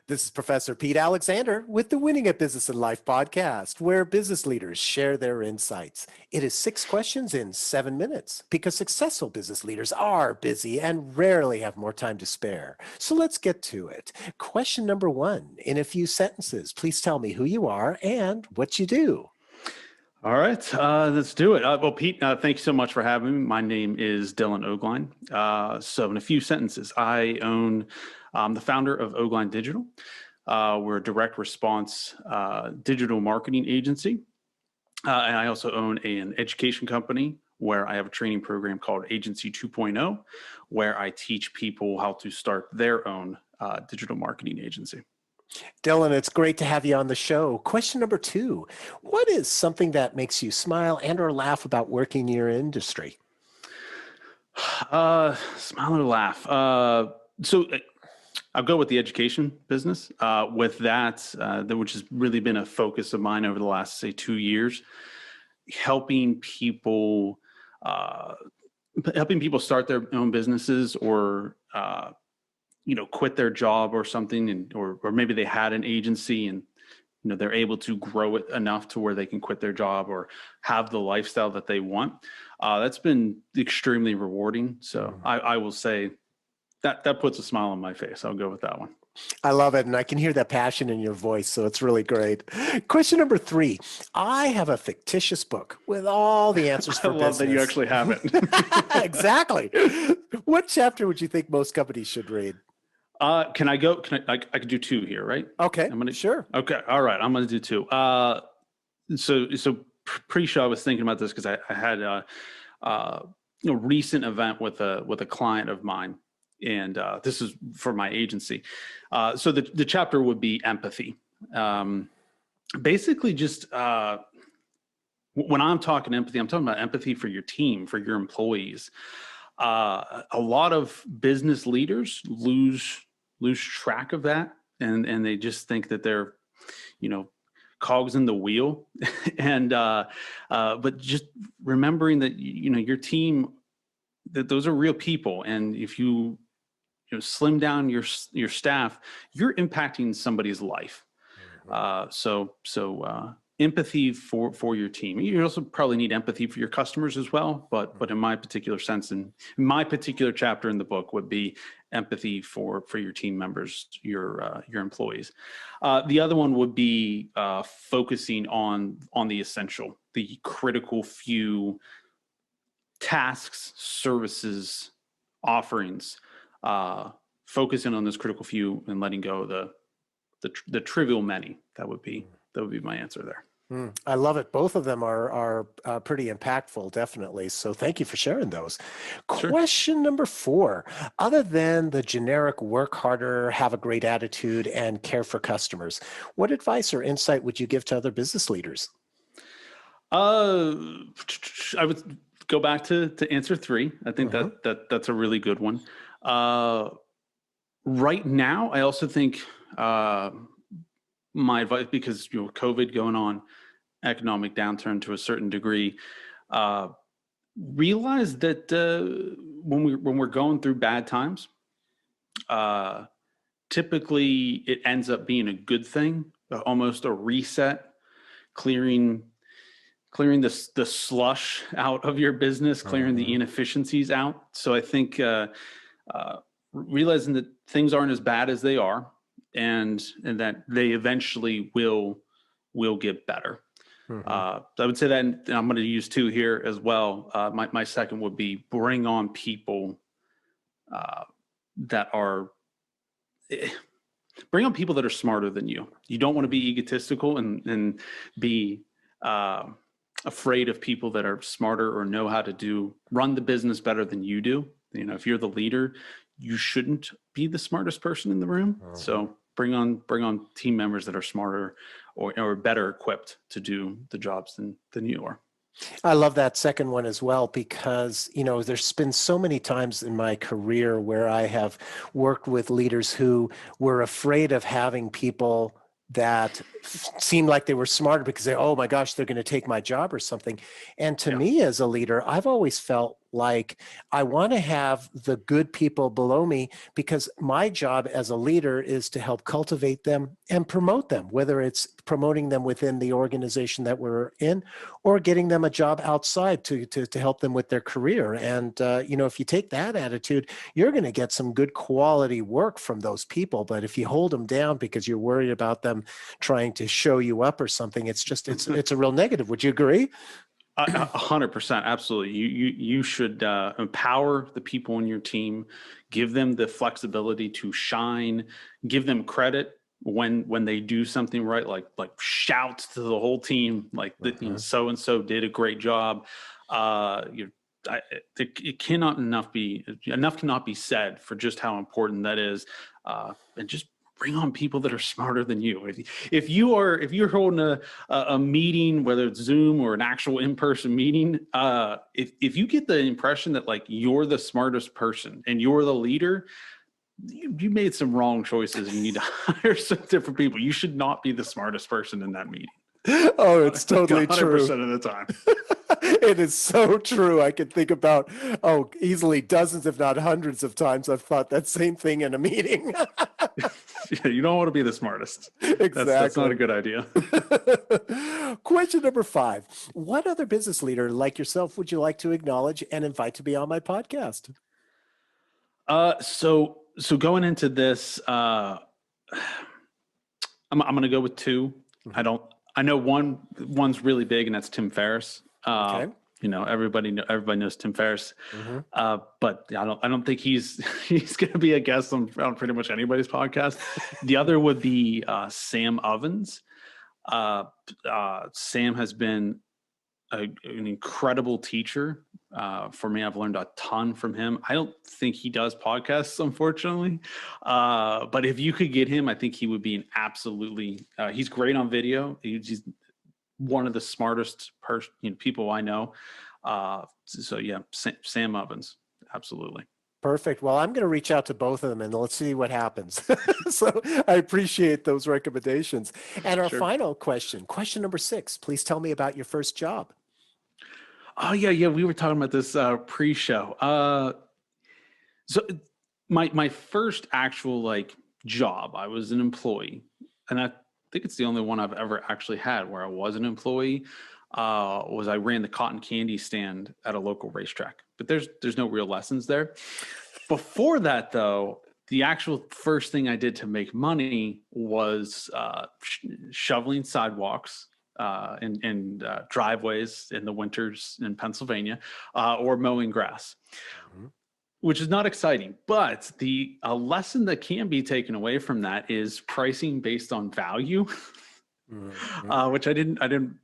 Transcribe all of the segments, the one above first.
This is Professor Pete Alexander with the Winning at Business and Life podcast, where business leaders share their insights. It is 6 questions in 7 minutes because successful business leaders are busy and rarely have more time to spare. So let's get to it. Question number 1. In a few sentences, please tell me who you are and what you do. All right, let's do it. Well, Pete, thank you so much for having me. My name is Dylan Ogline. So in a few sentences, I own the founder of Ogline Digital. We're a direct response digital marketing agency. And I also own an education company where I have a training program called Agency 2.0, where I teach people how to start their own digital marketing agency. Dylan, it's great to have you on the show. Question number 2. What is something that makes you smile and or laugh about working in your industry? Smile or laugh. So I'll go with the education business. With that, which has really been a focus of mine over the last, say, 2 years, helping people start their own businesses or quit their job or something, or maybe they had an agency and they're able to grow it enough to where they can quit their job or have the lifestyle that they want. That's been extremely rewarding. So I will say that puts a smile on my face. I'll go with that one. I love it. And I can hear that passion in your voice. So it's really great. Question number 3. I have a fictitious book with all the answers for business. I love that you actually have it. Exactly. What chapter would you think most companies should read? Can I go? I could do 2 here, right? Okay. Sure. Okay. All right. I'm going to do 2. So pre-show, I was thinking about this because I had a recent event with a client of mine, and this is for my agency. So the chapter would be empathy. Basically, just when I'm talking empathy, I'm talking about empathy for your team, for your employees. A lot of business leaders lose track of that, and they just think that they're, cogs in the wheel, and but just remembering that your team, that those are real people, and if you slim down your staff, you're impacting somebody's life. So empathy for your team. You also probably need empathy for your customers as well, but in my particular sense, and my particular chapter in the book would be empathy for your team members, your employees. The other one would be focusing on the essential, the critical few tasks, services, offerings, focusing on those critical few and letting go of the trivial many. That would be my answer there. I love it. Both of them are pretty impactful, definitely. So thank you for sharing those. Sure. Question number 4. Other than the generic work harder, have a great attitude, and care for customers, what advice or insight would you give to other business leaders? I would go back to answer 3. I think that's a really good one. Right now, I also think my advice, because COVID going on, economic downturn to a certain degree, realize that when we're going through bad times, typically it ends up being a good thing, almost a reset, clearing the slush out of your business, clearing the inefficiencies out. So I think realizing that things aren't as bad as they are, and that they eventually will get better. So I would say that, and I'm going to use 2 here as well. My second would be bring on people that are smarter than you. You don't want to be egotistical and be afraid of people that are smarter or know how to run the business better than you do. If you're the leader, you shouldn't be the smartest person in the room. So bring on team members that are smarter or better equipped to do the jobs than you are. I love that second one as well, because, there's been so many times in my career where I have worked with leaders who were afraid of having people that seemed like they were smarter because oh my gosh, they're going to take my job or something. And to me as a leader, I've always felt Like, I want to have the good people below me because my job as a leader is to help cultivate them and promote them, whether it's promoting them within the organization that we're in or getting them a job outside to help them with their career. And, if you take that attitude, you're going to get some good quality work from those people. But if you hold them down because you're worried about them trying to show you up or something, it's a real negative. Would you agree? 100%, absolutely. You should empower the people on your team, give them the flexibility to shine, give them credit when they do something right, like shout to the whole team, like so and so did a great job. It cannot enough cannot be said for just how important that is, and just bring on people that are smarter than you. If you're holding a meeting, whether it's Zoom or an actual in-person meeting, if you get the impression that like you're the smartest person and you're the leader, you made some wrong choices and you need to hire some different people. You should not be the smartest person in that meeting. Oh, it's totally 100% true. of the time. It is so true. I can think about, easily dozens, if not hundreds of times I've thought that same thing in a meeting. Yeah, you don't want to be the smartest. Exactly. That's not a good idea. Question number 5. What other business leader like yourself would you like to acknowledge and invite to be on my podcast? So going into this, I'm going to go with 2. I know one's really big, and that's Tim Ferriss. Okay. Everybody knows Tim Ferriss. Mm-hmm. But I don't think he's going to be a guest on pretty much anybody's podcast. The other would be Sam Ovens. Sam has been an incredible teacher for me. I've learned a ton from him. I don't think he does podcasts, unfortunately. But if you could get him, I think he would be he's great on video. He's one of the smartest people I know. So yeah, Sam Ovens, absolutely. Perfect. Well, I'm going to reach out to both of them and let's see what happens. So I appreciate those recommendations. And our final question number 6, please tell me about your first job. Oh yeah. We were talking about this pre-show. So my first actual job, I was an employee, and I think it's the only one I've ever actually had where I was an employee. I ran the cotton candy stand at a local racetrack, but there's no real lessons there. Before that, though, the actual first thing I did to make money was shoveling sidewalks and driveways in the winters in Pennsylvania, or mowing grass, which is not exciting. But a lesson that can be taken away from that is pricing based on value, which I didn't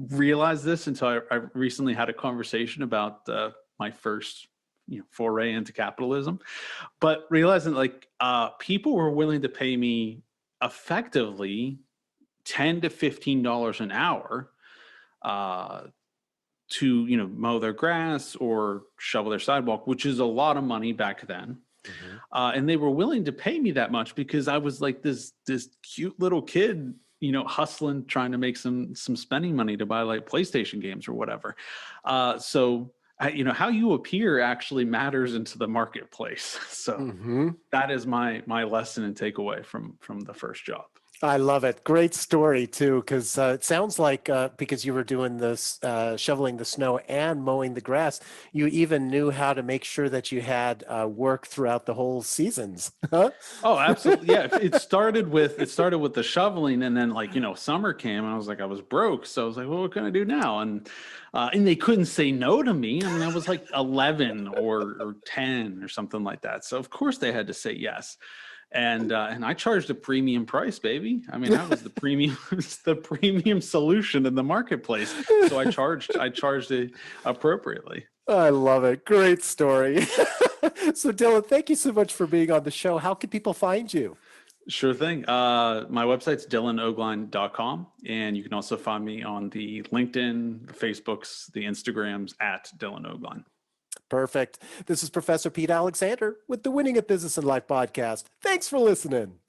realize this until I recently had a conversation about my first foray into capitalism, but realizing people were willing to pay me effectively $10 to $15 an hour to mow their grass or shovel their sidewalk, which is a lot of money back then. And they were willing to pay me that much because I was like this cute little kid, hustling, trying to make some spending money to buy PlayStation games or whatever. So how you appear actually matters into the marketplace. So that is my lesson and takeaway from the first job. I love it. Great story too, because it sounds like because you were doing this shoveling the snow and mowing the grass, you even knew how to make sure that you had work throughout the whole seasons. Huh? Oh, absolutely. Yeah. It started with the shoveling, and then summer came, and I was broke. So I was like, well, what can I do now? And they couldn't say no to me. I mean, I was 11 or 10 or something like that. So of course they had to say yes. And I charged a premium price, baby. I mean, that was the premium solution in the marketplace. So I charged it appropriately. I love it. Great story. So Dylan, thank you so much for being on the show. How can people find you? Sure thing. My website's dylanoogline.com, and you can also find me on the LinkedIn, the Facebooks, the Instagrams at Dylan Oogline. Perfect. This is Professor Pete Alexander with the Winning at Business and Life podcast. Thanks for listening.